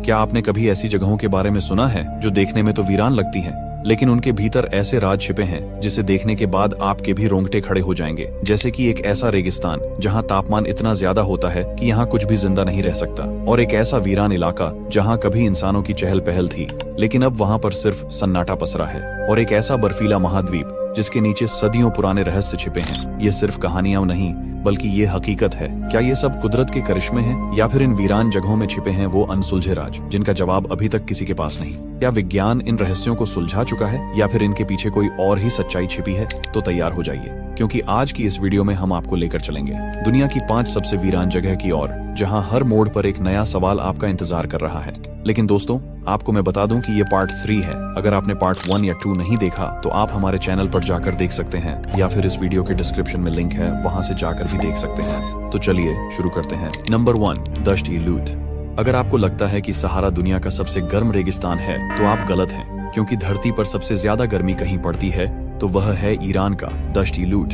क्या आपने कभी ऐसी जगहों के बारे में सुना है जो देखने में तो वीरान लगती हैं, लेकिन उनके भीतर ऐसे राज छिपे हैं जिसे देखने के बाद आपके भी रोंगटे खड़े हो जाएंगे। जैसे कि एक ऐसा रेगिस्तान जहां तापमान इतना ज्यादा होता है कि यहां कुछ भी जिंदा नहीं रह सकता, और एक ऐसा वीरान इलाका जहां कभी इंसानों की चहल पहल थी लेकिन अब वहां पर सिर्फ सन्नाटा पसरा है, और एक ऐसा बर्फीला महाद्वीप जिसके नीचे सदियों पुराने रहस्य छिपे हैं। ये सिर्फ कहानियां नहीं बल्कि ये हकीकत है। क्या ये सब कुदरत के करिश्मे हैं या फिर इन वीरान जगहों में छिपे हैं वो अनसुलझे राज जिनका जवाब अभी तक किसी के पास नहीं? क्या विज्ञान इन रहस्यों को सुलझा चुका है या फिर इनके पीछे कोई और ही सच्चाई छिपी है? तो तैयार हो जाइए, क्योंकि आज की इस वीडियो में हम आपको लेकर चलेंगे दुनिया की 5 सबसे वीरान जगह की ओर, जहां हर मोड़ पर एक नया सवाल आपका इंतजार कर रहा है। लेकिन दोस्तों, आपको मैं बता दूं कि ये पार्ट 3 है। अगर आपने पार्ट 1 या 2 नहीं देखा तो आप हमारे चैनल पर जाकर देख सकते हैं, या फिर इस वीडियो के डिस्क्रिप्शन में लिंक है, वहां से जाकर भी देख सकते हैं। तो चलिए शुरू करते हैं। नंबर 1, दश्त ए लूत। अगर आपको लगता है कि सहारा दुनिया का सबसे गर्म रेगिस्तान है तो आप गलत हैं, क्योंकि धरती पर सबसे ज्यादा गर्मी कहीं पड़ती है तो वह है ईरान का दश्त ए लूत।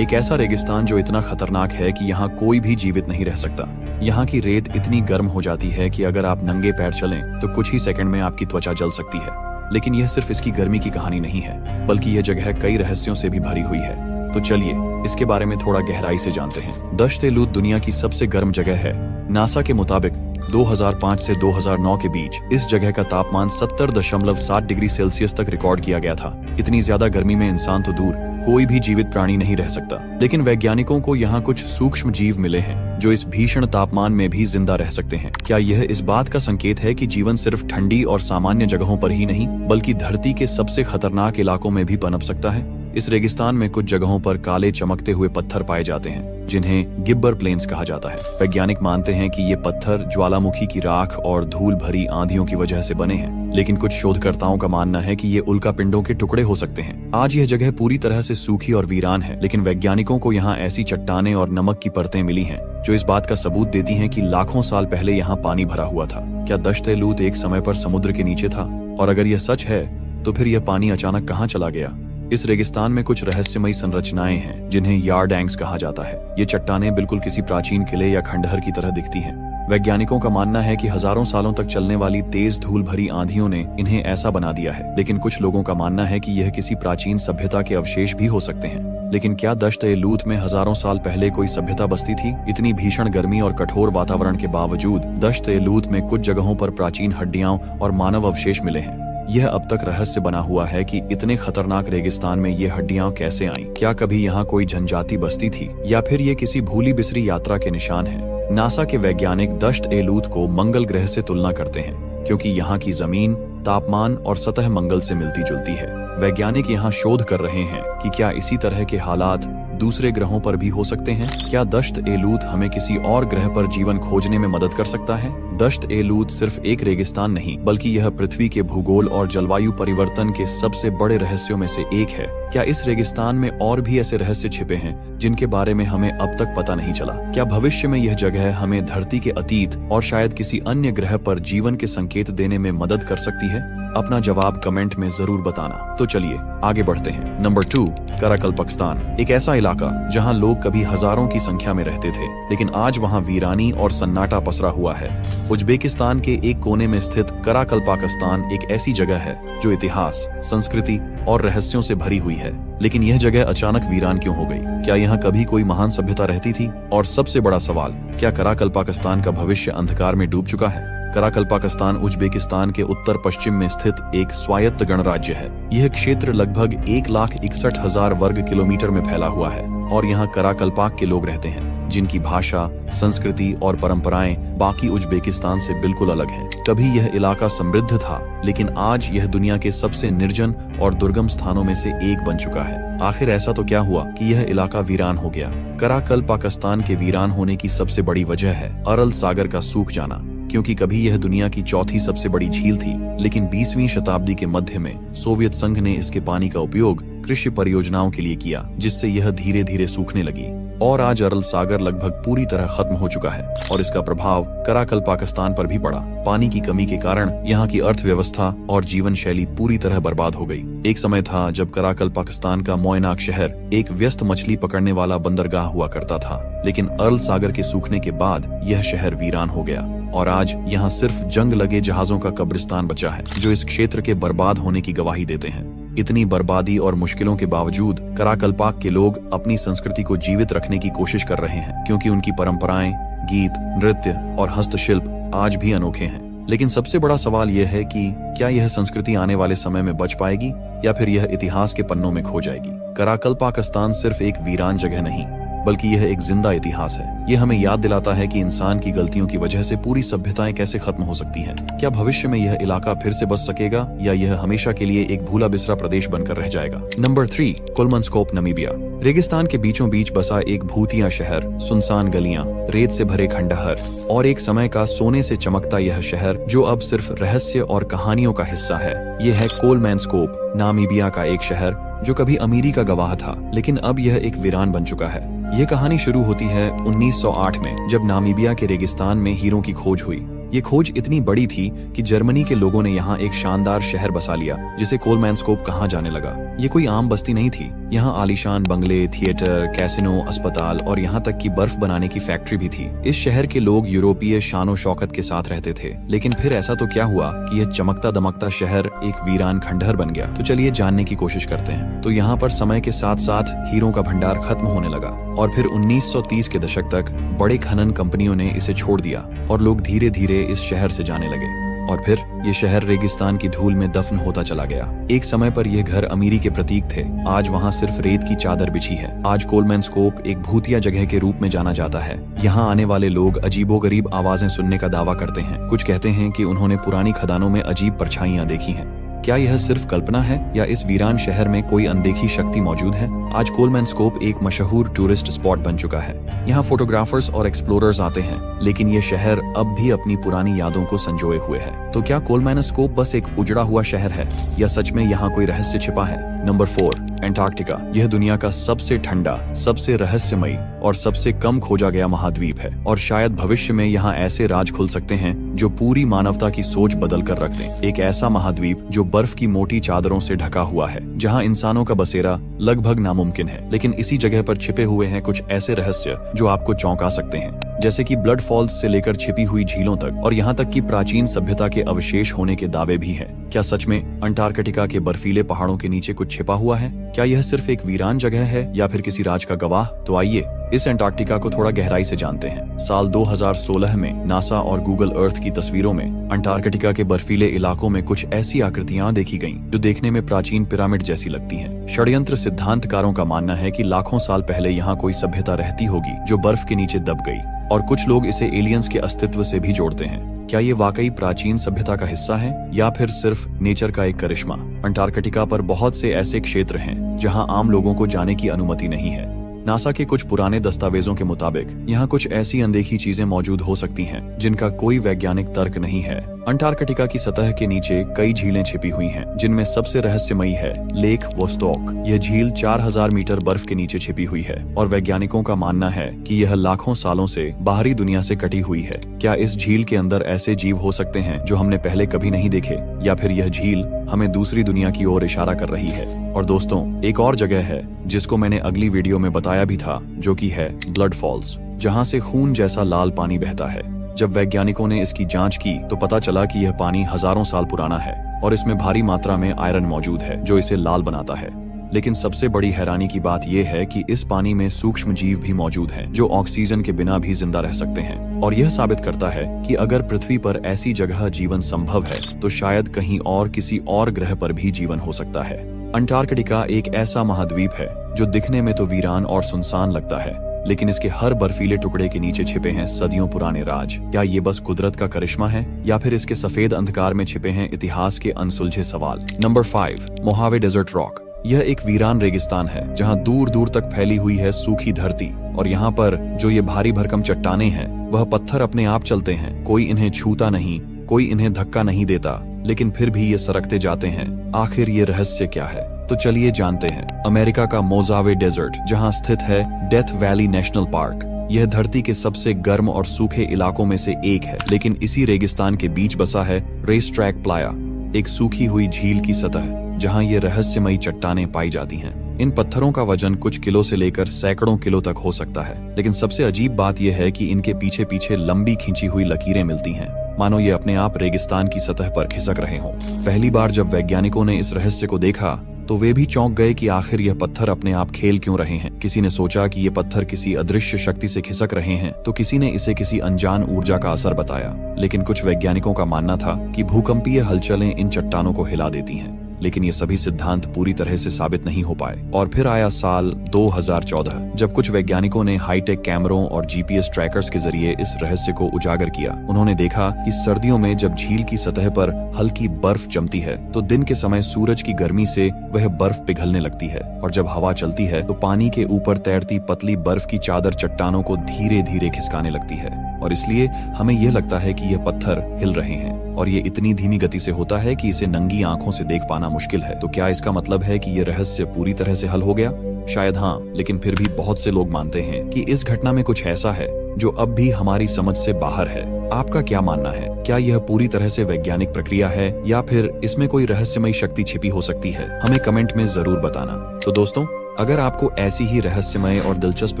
एक ऐसा रेगिस्तान जो इतना खतरनाक है कि यहाँ कोई भी जीवित नहीं रह सकता। यहाँ की रेत इतनी गर्म हो जाती है कि अगर आप नंगे पैर चलें तो कुछ ही सेकंड में आपकी त्वचा जल सकती है। लेकिन यह सिर्फ इसकी गर्मी की कहानी नहीं है, बल्कि यह जगह कई रहस्यों से भी भरी हुई है। तो चलिए इसके बारे में थोड़ा गहराई से जानते हैं। दश्त ए लूत दुनिया की सबसे गर्म जगह है। नासा के मुताबिक 2005 से 2009 के बीच इस जगह का तापमान 70.7 डिग्री सेल्सियस तक रिकॉर्ड किया गया था। इतनी ज्यादा गर्मी में इंसान तो दूर, कोई भी जीवित प्राणी नहीं रह सकता। लेकिन वैज्ञानिकों को यहाँ कुछ सूक्ष्म जीव मिले हैं जो इस भीषण तापमान में भी जिंदा रह सकते हैं। क्या यह इस बात का संकेत है कि जीवन सिर्फ ठंडी और सामान्य जगहों पर ही नहीं बल्कि धरती के सबसे खतरनाक इलाकों में भी पनप सकता है? इस रेगिस्तान में कुछ जगहों पर काले चमकते हुए पत्थर पाए जाते हैं जिन्हें गिब्बर प्लेन्स कहा जाता है। वैज्ञानिक मानते हैं कि ये पत्थर ज्वालामुखी की राख और धूल भरी आंधियों की वजह से बने हैं, लेकिन कुछ शोधकर्ताओं का मानना है कि ये उल्का पिंडों के टुकड़े हो सकते हैं। आज यह जगह पूरी तरह से सूखी और वीरान है, लेकिन वैज्ञानिकों को यहाँ ऐसी चट्टानें और नमक की परतें मिली हैं जो इस बात का सबूत देती हैं कि लाखों साल पहले यहाँ पानी भरा हुआ था। क्या दश्त ए लूत एक समय पर समुद्र के नीचे था? और अगर यह सच है तो फिर यह पानी अचानक कहाँ चला गया? इस रेगिस्तान में कुछ रहस्यमयी संरचनाएं हैं जिन्हें यार्डैंग्स कहा जाता है। ये चट्टानें बिल्कुल किसी प्राचीन किले या खंडहर की तरह दिखती हैं। वैज्ञानिकों का मानना है कि हजारों सालों तक चलने वाली तेज धूल भरी आंधियों ने इन्हें ऐसा बना दिया है, लेकिन कुछ लोगों का मानना है कि यह किसी प्राचीन सभ्यता के अवशेष भी हो सकते हैं। लेकिन क्या दश्त ए लूत में हजारों साल पहले कोई सभ्यता बसती थी? इतनी भीषण गर्मी और कठोर वातावरण के बावजूद दश्त ए लूत में कुछ जगहों पर प्राचीन हड्डियां और मानव अवशेष मिले हैं। यह अब तक रहस्य बना हुआ है कि इतने खतरनाक रेगिस्तान में ये हड्डियां कैसे आईं? क्या कभी यहाँ कोई जनजाति बसती थी या फिर ये किसी भूली बिसरी यात्रा के निशान हैं? नासा के वैज्ञानिक दश्त ए लूत को मंगल ग्रह से तुलना करते हैं, क्योंकि यहाँ की जमीन, तापमान और सतह मंगल से मिलती जुलती है। वैज्ञानिक यहाँ शोध कर रहे हैं कि क्या इसी तरह के हालात दूसरे ग्रहों पर भी हो सकते हैं। क्या दश्त ए लूत हमें किसी और ग्रह पर जीवन खोजने में मदद कर सकता है? दश्त ए लूत सिर्फ एक रेगिस्तान नहीं बल्कि यह पृथ्वी के भूगोल और जलवायु परिवर्तन के सबसे बड़े रहस्यों में से एक है। क्या इस रेगिस्तान में और भी ऐसे रहस्य छिपे हैं जिनके बारे में हमें अब तक पता नहीं चला? क्या भविष्य में यह जगह हमें धरती के अतीत और शायद किसी अन्य ग्रह पर जीवन के संकेत देने में मदद कर सकती है? अपना जवाब कमेंट में जरूर बताना। तो चलिए आगे बढ़ते हैं। नंबर 2, कराकल्पाकिस्तान। एक ऐसा इलाका जहां लोग कभी हजारों की संख्या में रहते थे, लेकिन आज वहां वीरानी और सन्नाटा पसरा हुआ है। उज्बेकिस्तान के एक कोने में स्थित कराकल्पाकिस्तान एक ऐसी जगह है जो इतिहास, संस्कृति और रहस्यों से भरी हुई है। लेकिन यह जगह अचानक वीरान क्यों हो गई? क्या यहाँ कभी कोई महान सभ्यता रहती थी? और सबसे बड़ा सवाल, क्या कराकल्पाकिस्तान का भविष्य अंधकार में डूब चुका है? कराकल्पाकिस्तान उज्बेकिस्तान के उत्तर पश्चिम में स्थित एक स्वायत्त गणराज्य है। यह क्षेत्र लगभग 1,61,000 वर्ग किलोमीटर में फैला हुआ है, और यहाँ कराकल्पाक के लोग रहते हैं जिनकी भाषा, संस्कृति और परंपराएं बाकी उज्बेकिस्तान से बिल्कुल अलग हैं। कभी यह इलाका समृद्ध था, लेकिन आज यह दुनिया के सबसे निर्जन और दुर्गम स्थानों में से एक बन चुका है। आखिर ऐसा तो क्या हुआ कि यह इलाका वीरान हो गया? कराकल्पाकिस्तान के वीरान होने की सबसे बड़ी वजह है अरल सागर का सूख जाना, क्योंकि कभी यह दुनिया की चौथी सबसे बड़ी झील थी, लेकिन 20वीं शताब्दी के मध्य में सोवियत संघ ने इसके पानी का उपयोग कृषि परियोजनाओं के लिए किया, जिससे यह धीरे धीरे सूखने लगी। और आज अरल सागर लगभग पूरी तरह खत्म हो चुका है, और इसका प्रभाव कराकल्पाकिस्तान पर भी पड़ा। पानी की कमी के कारण यहाँ की अर्थव्यवस्था और जीवन शैली पूरी तरह बर्बाद हो गई। एक समय था जब कराकल्पाकिस्तान का मोयनाक शहर एक व्यस्त मछली पकड़ने वाला बंदरगाह हुआ करता था, लेकिन अरल सागर के सूखने के बाद यह शहर वीरान हो गया। और आज यहाँ सिर्फ जंग लगे जहाजों का कब्रिस्तान बचा है जो इस क्षेत्र के बर्बाद होने की गवाही देते हैं। इतनी बर्बादी और मुश्किलों के बावजूद कराकलपाक के लोग अपनी संस्कृति को जीवित रखने की कोशिश कर रहे हैं, क्योंकि उनकी परंपराएं, गीत, नृत्य और हस्तशिल्प आज भी अनोखे हैं। लेकिन सबसे बड़ा सवाल यह है कि क्या यह संस्कृति आने वाले समय में बच पाएगी या फिर यह इतिहास के पन्नों में खो जाएगी। कराकलपाकिस्तान सिर्फ एक वीरान जगह नहीं, बल्कि यह एक जिंदा इतिहास है। यह हमें याद दिलाता है कि इंसान की गलतियों की वजह से पूरी सभ्यताएं कैसे खत्म हो सकती हैं। क्या भविष्य में यह इलाका फिर से बच सकेगा या यह हमेशा के लिए एक भूला बिसरा प्रदेश बनकर रह जाएगा। Number 3, Kolmanskop, Namibia. रेगिस्तान के बीचों बीच बसा एक भूतिया शहर, सुनसान गलियां, रेत से भरे खंडहर और एक समय का सोने से चमकता यह शहर जो अब सिर्फ रहस्य और कहानियों का हिस्सा है। यह है कोलमनस्कोप, नामीबिया का एक शहर जो कभी अमीरी का गवाह था, लेकिन अब यह एक वीरान बन चुका है। यह कहानी शुरू होती है 1908 में, जब नामीबिया के रेगिस्तान में हीरों की खोज हुई। ये खोज इतनी बड़ी थी कि जर्मनी के लोगों ने यहाँ एक शानदार शहर बसा लिया जिसे कोलमनस्कोप कहा जाने लगा। ये कोई आम बस्ती नहीं थी। यहाँ आलीशान बंगले, थिएटर, कैसिनो, अस्पताल और यहाँ तक कि बर्फ बनाने की फैक्ट्री भी थी। इस शहर के लोग यूरोपीय शानो शौकत के साथ रहते थे, लेकिन फिर ऐसा तो क्या हुआ कि यह चमकता दमकता शहर एक वीरान खंडहर बन गया। तो चलिए जानने की कोशिश करते हैं। तो यहाँ पर समय के साथ साथ हीरों का भंडार खत्म होने लगा और फिर 1930 के दशक तक बड़े खनन कंपनियों ने इसे छोड़ दिया और लोग धीरे धीरे इस शहर से जाने लगे। और फिर ये शहर रेगिस्तान की धूल में दफन होता चला गया। एक समय पर ये घर अमीरी के प्रतीक थे। आज वहाँ सिर्फ रेत की चादर बिछी है। आज कोलमनस्कोप एक भूतिया जगह के रूप में जाना जाता है। यहाँ आने वाले लोग अजीबोगरीब आवाजें सुनने का दावा करते हैं। कुछ कहते हैं कि उन्होंने पुरानी खदानों में अजीब परछाइयां देखी हैं। क्या यह सिर्फ कल्पना है या इस वीरान शहर में कोई अनदेखी शक्ति मौजूद है? आज कोलमनस्कोप एक मशहूर टूरिस्ट स्पॉट बन चुका है। यहाँ फोटोग्राफर्स और एक्सप्लोरर्स आते हैं, लेकिन ये शहर अब भी अपनी पुरानी यादों को संजोए हुए है। तो क्या कोलमनस्कोप बस एक उजड़ा हुआ शहर है या सच में यहाँ कोई रहस्य छिपा है? Number 4, Antarctica. यह दुनिया का सबसे ठंडा, सबसे रहस्यमयी और सबसे कम खोजा गया महाद्वीप है और शायद भविष्य में यहाँ ऐसे राज खुल सकते हैं जो पूरी मानवता की सोच बदल कर रख दें। एक ऐसा महाद्वीप जो बर्फ की मोटी चादरों से ढका हुआ है, जहाँ इंसानों का बसेरा लगभग नामुमकिन है। लेकिन इसी जगह पर छिपे हुए हैं कुछ ऐसे रहस्य जो आपको चौंका सकते हैं, जैसे कि ब्लड फॉल्स से लेकर छिपी हुई झीलों तक और यहाँ तक कि प्राचीन सभ्यता के अवशेष होने के दावे भी हैं। क्या सच में अंटार्कटिका के बर्फीले पहाड़ों के नीचे कुछ छिपा हुआ है? क्या यह सिर्फ एक वीरान जगह है या फिर किसी राज का गवाह? तो आइए इस अंटार्कटिका को थोड़ा गहराई से जानते हैं। साल 2016 में नासा और गूगल अर्थ की तस्वीरों में अंटार्कटिका के बर्फीले इलाकों में कुछ ऐसी आकृतियां देखी गईं जो देखने में प्राचीन पिरामिड जैसी लगती हैं। षड्यंत्र सिद्धांतकारों का मानना है कि लाखों साल पहले यहाँ कोई सभ्यता रहती होगी जो बर्फ के नीचे दब गई, और कुछ लोग इसे एलियंस के अस्तित्व से भी जोड़ते हैं। क्या ये वाकई प्राचीन सभ्यता का हिस्सा है या फिर सिर्फ नेचर का एक करिश्मा? अंटार्कटिका पर बहुत से ऐसे क्षेत्र हैं जहां आम लोगों को जाने की अनुमति नहीं है। नासा के कुछ पुराने दस्तावेजों के मुताबिक यहाँ कुछ ऐसी अनदेखी चीजें मौजूद हो सकती हैं जिनका कोई वैज्ञानिक तर्क नहीं है। अंटार्कटिका की सतह के नीचे कई झीलें छिपी हुई हैं, जिनमें सबसे रहस्यमयी है लेक वोस्टॉक। यह झील 4000 मीटर बर्फ के नीचे छिपी हुई है और वैज्ञानिकों का मानना है कि यह लाखों सालों से बाहरी दुनिया से कटी हुई है। क्या इस झील के अंदर ऐसे जीव हो सकते हैं जो हमने पहले कभी नहीं देखे, या फिर यह झील हमें दूसरी दुनिया की ओर इशारा कर रही है? और दोस्तों, एक और जगह है जिसको मैंने अगली वीडियो में बताया भी था, जो कि है ब्लड फॉल्स, जहाँ से खून जैसा लाल पानी बहता है। जब वैज्ञानिकों ने इसकी जांच की तो पता चला कि यह पानी हजारों साल पुराना है और इसमें भारी मात्रा में आयरन मौजूद है जो इसे लाल बनाता है। लेकिन सबसे बड़ी हैरानी की बात यह है कि इस पानी में सूक्ष्म जीव भी मौजूद हैं जो ऑक्सीजन के बिना भी जिंदा रह सकते हैं, और यह साबित करता है कि अगर पृथ्वी पर ऐसी जगह जीवन संभव है तो शायद कहीं और किसी और ग्रह पर भी जीवन हो सकता है। अंटार्कटिका एक ऐसा महाद्वीप है जो दिखने में तो वीरान और सुनसान लगता है, लेकिन इसके हर बर्फीले टुकड़े के नीचे छिपे हैं सदियों पुराने राज। क्या ये बस कुदरत का करिश्मा है या फिर इसके सफेद अंधकार में छिपे हैं इतिहास के अनसुलझे सवाल? Number 5, Mojave desert rock. यह एक वीरान रेगिस्तान है जहां दूर दूर तक फैली हुई है सूखी धरती, और यहाँ पर जो ये भारी भरकम चट्टानें हैं वह पत्थर अपने आप चलते हैं। कोई इन्हें छूता नहीं, कोई इन्हें धक्का नहीं देता, लेकिन फिर भी ये सरकते जाते हैं। आखिर ये रहस्य क्या है? तो चलिए जानते हैं। अमेरिका का मोजावे डेजर्ट, जहां स्थित है डेथ वैली नेशनल पार्क, यह धरती के सबसे गर्म और सूखे इलाकों में से एक है, लेकिन इसी रेगिस्तान के बीच बसा है रेस ट्रैक प्लाया, एक सूखी हुई झील की सतह जहां ये रहस्यमयी चट्टानें पाई जाती हैं। इन पत्थरों का वजन कुछ किलो से लेकर सैकड़ों किलो तक हो सकता है। लेकिन सबसे अजीब बात यह है कि इनके पीछे पीछे लंबी खींची हुई लकीरें मिलती हैं, मानो ये अपने आप रेगिस्तान की सतह पर खिसक रहे हों। पहली बार जब वैज्ञानिकों ने इस रहस्य को देखा तो वे भी चौंक गए कि आखिर यह पत्थर अपने आप खेल क्यों रहे हैं। किसी ने सोचा कि ये पत्थर किसी अदृश्य शक्ति से खिसक रहे हैं, तो किसी ने इसे किसी अनजान ऊर्जा का असर बताया। लेकिन कुछ वैज्ञानिकों का मानना था कि भूकंपीय हलचलें इन चट्टानों को हिला देती हैं। लेकिन ये सभी सिद्धांत पूरी तरह से साबित नहीं हो पाए। और फिर आया साल 2014, जब कुछ वैज्ञानिकों ने हाईटेक कैमरों और जीपीएस ट्रैकर्स के जरिए इस रहस्य को उजागर किया। उन्होंने देखा कि सर्दियों में जब झील की सतह पर हल्की बर्फ जमती है तो दिन के समय सूरज की गर्मी से वह बर्फ पिघलने लगती है, और जब हवा चलती है तो पानी के ऊपर तैरती पतली बर्फ की चादर चट्टानों को धीरे धीरे खिसकाने लगती है। और इसलिए हमें यह लगता है कि यह पत्थर हिल रहे हैं, और ये इतनी धीमी गति से होता है कि इसे नंगी आंखों से देख पाना मुश्किल है। तो क्या इसका मतलब है कि ये रहस्य पूरी तरह से हल हो गया? शायद हाँ, लेकिन फिर भी बहुत से लोग मानते हैं कि इस घटना में कुछ ऐसा है जो अब भी हमारी समझ से बाहर है। आपका क्या मानना है? क्या यह पूरी तरह से वैज्ञानिक प्रक्रिया है या फिर इसमें कोई रहस्यमयी शक्ति छिपी हो सकती है? हमें कमेंट में जरूर बताना। तो दोस्तों, अगर आपको ऐसी ही रहस्यमय और दिलचस्प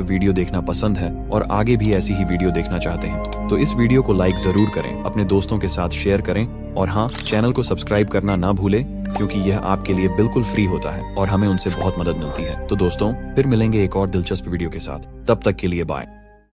वीडियो देखना पसंद है और आगे भी ऐसी ही वीडियो देखना चाहते हैं तो इस वीडियो को लाइक जरूर करें, अपने दोस्तों के साथ शेयर करें, और हाँ, चैनल को सब्सक्राइब करना ना भूलें, क्योंकि यह आपके लिए बिल्कुल फ्री होता है और हमें उनसे बहुत मदद मिलती है। तो दोस्तों, फिर मिलेंगे एक और दिलचस्प वीडियो के साथ। तब तक के लिए बाय।